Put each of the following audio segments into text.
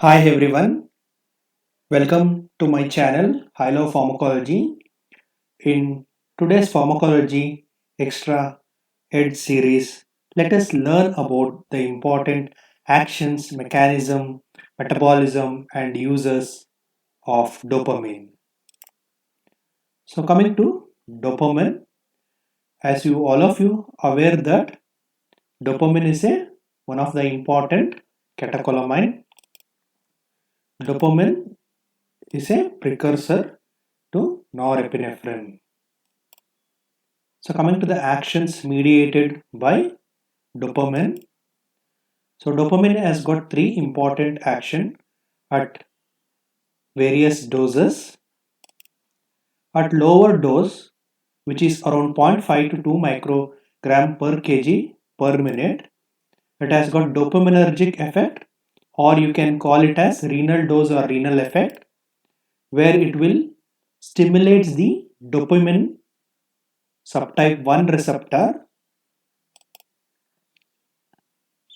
Hi everyone, welcome to my channel Hilo Pharmacology. In today's Pharmacology Extra Ed series, let us learn about the important actions, mechanism, metabolism and uses of dopamine. So coming to dopamine, as you all of you aware that dopamine is one of the important catecholamine. Dopamine is a precursor to norepinephrine. So coming to the actions mediated by dopamine. So dopamine has got three important action at various doses. At lower dose, which is around zero point 0.5 to 2 microgram per kg per minute, it has got dopaminergic effect, or you can call it as renal dose or renal effect, where it will stimulates the dopamine subtype 1 receptor,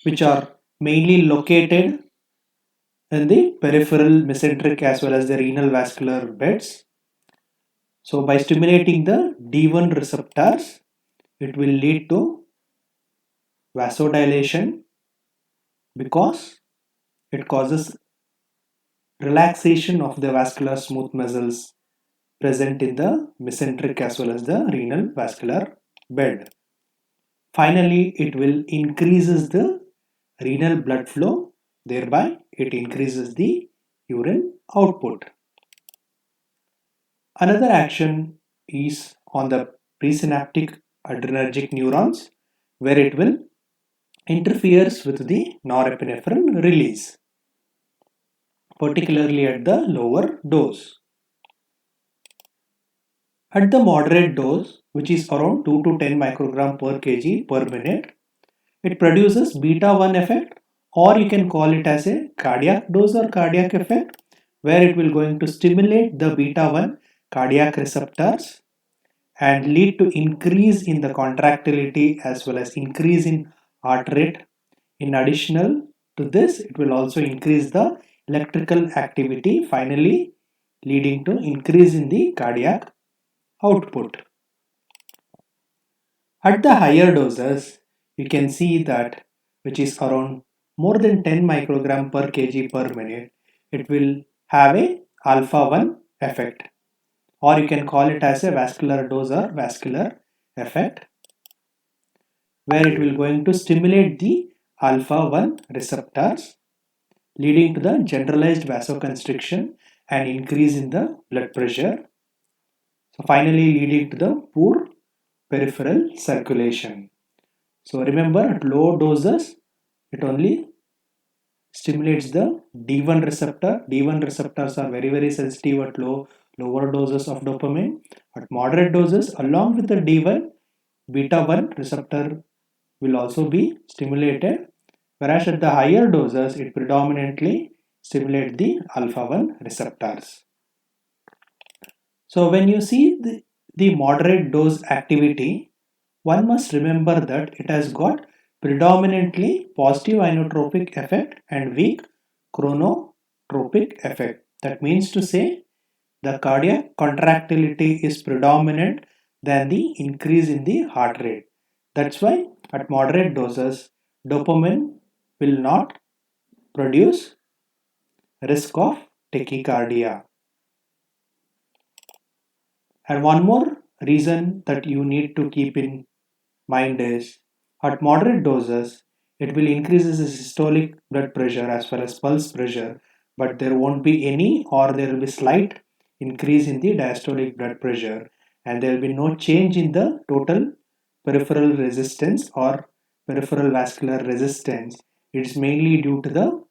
which are mainly located in the peripheral mesenteric as well as the renal vascular beds. So by stimulating the D1 receptors, it will lead to vasodilation because it causes relaxation of the vascular smooth muscles present in the mesenteric as well as the renal vascular bed. Finally, it will increases the renal blood flow, thereby it increases the urine output. Another action is on the presynaptic adrenergic neurons, where it will interferes with the norepinephrine release, particularly at the lower dose. At the moderate dose, which is around 2 to 10 microgram per kg per minute, it produces beta 1 effect, or you can call it as a cardiac dose or cardiac effect, where it will going to stimulate the beta 1 cardiac receptors and lead to increase in the contractility as well as increase in heart rate. In additional to this, it will also increase the electrical activity, finally leading to increase in the cardiac output. At the higher doses, you can see that, which is around more than 10 microgram per kg per minute, it will have a alpha 1 effect, or you can call it as a vascular dose or vascular effect, where it will going to stimulate the alpha 1 receptors, leading to the generalized vasoconstriction and increase in the blood pressure, so finally leading to the poor peripheral circulation. So remember, at low doses it only stimulates the D1 receptor. D1 receptors are very sensitive at lower doses of dopamine. At moderate doses, along with the D1, beta 1 receptor will also be stimulated, whereas at the higher doses it predominantly stimulates the alpha 1 receptors. So when you see the moderate dose activity, one must remember that it has got predominantly positive inotropic effect and weak chronotropic effect. That means to say the cardiac contractility is predominant than the increase in the heart rate. That's why at moderate doses, dopamine will not produce risk of tachycardia. And one more reason that you need to keep in mind is at moderate doses, it will increases the systolic blood pressure as well as pulse pressure, but there won't be any, or there will be slight increase in the diastolic blood pressure, and there will be no change in the total peripheral resistance or peripheral vascular resistance. It's mainly due to the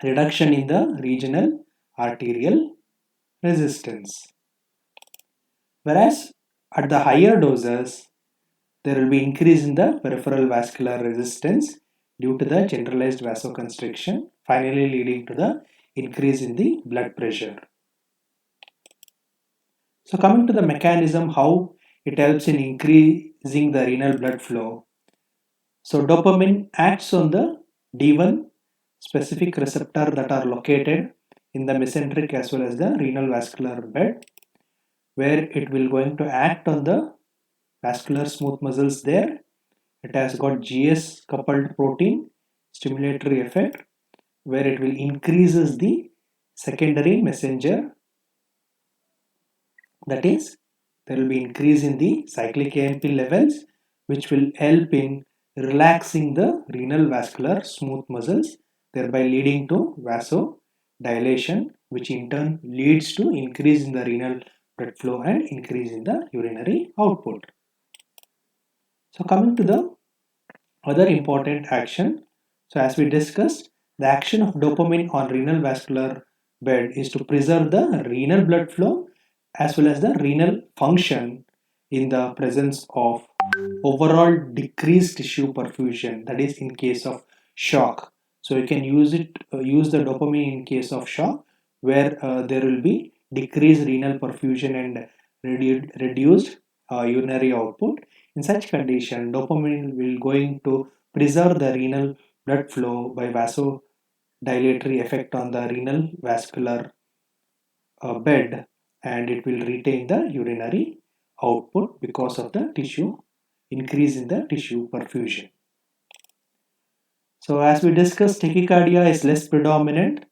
reduction in the regional arterial resistance. Whereas at the higher doses, there will be increase in the peripheral vascular resistance due to the generalized vasoconstriction, finally leading to the increase in the blood pressure. So coming to the mechanism, how it helps in increasing the renal blood flow. So dopamine acts on the D1 specific receptor that are located in the mesenteric as well as the renal vascular bed, where it will going to act on the vascular smooth muscles there. It has got GS coupled protein stimulatory effect, where it will increases the secondary messenger. That is, there will be increase in the cyclic AMP levels, which will help in relaxing the renal vascular smooth muscles, thereby leading to vasodilation, which in turn leads to increase in the renal blood flow and increase in the urinary output. So coming to the other important action, so as we discussed, the action of dopamine on renal vascular bed is to preserve the renal blood flow as well as the renal function in the presence of overall decreased tissue perfusion, that is in case of shock. So you can use the dopamine in case of shock, where there will be decreased renal perfusion and reduced urinary output. In such condition, dopamine will going to preserve the renal blood flow by vasodilatory effect on the renal vascular bed, and it will retain the urinary output because of the tissue increase in the tissue perfusion. So as we discussed, tachycardia is less predominant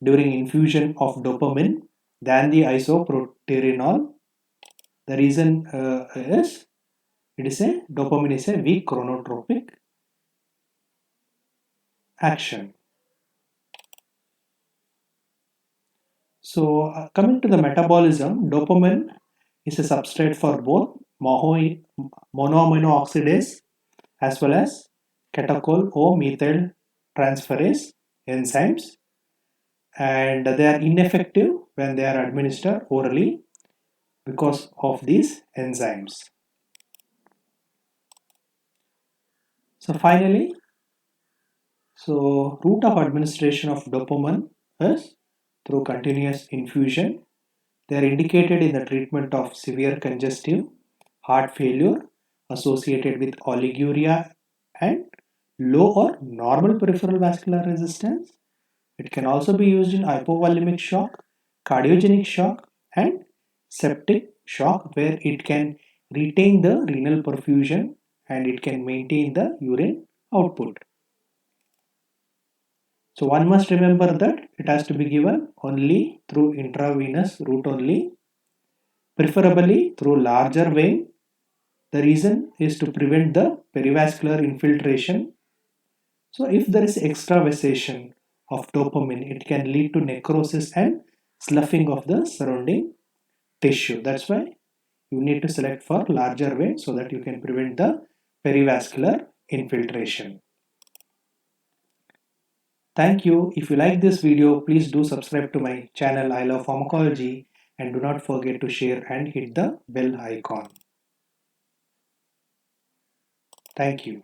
during infusion of dopamine than the isoproterenol. The reason is dopamine is a weak chronotropic action. So coming to the metabolism, dopamine is a substrate for both monoamino oxidase as well as catechol O methyl transferase enzymes, and they are ineffective when they are administered orally because of these enzymes. So finally, route of administration of dopamine is through continuous infusion. They are indicated in the treatment of severe congestive heart failure associated with oliguria and low or normal peripheral vascular resistance. It can also be used in hypovolemic shock, cardiogenic shock, and septic shock, where it can retain the renal perfusion and it can maintain the urine output. So one must remember that it has to be given only through intravenous route only, preferably through larger vein. The reason is to prevent the perivascular infiltration. So if there is extravasation of dopamine, it can lead to necrosis and sloughing of the surrounding tissue. That's why you need to select for larger vein so that you can prevent the perivascular infiltration. Thank you. If you like this video, please do subscribe to my channel I Love Pharmacology, and do not forget to share and hit the bell icon. Thank you.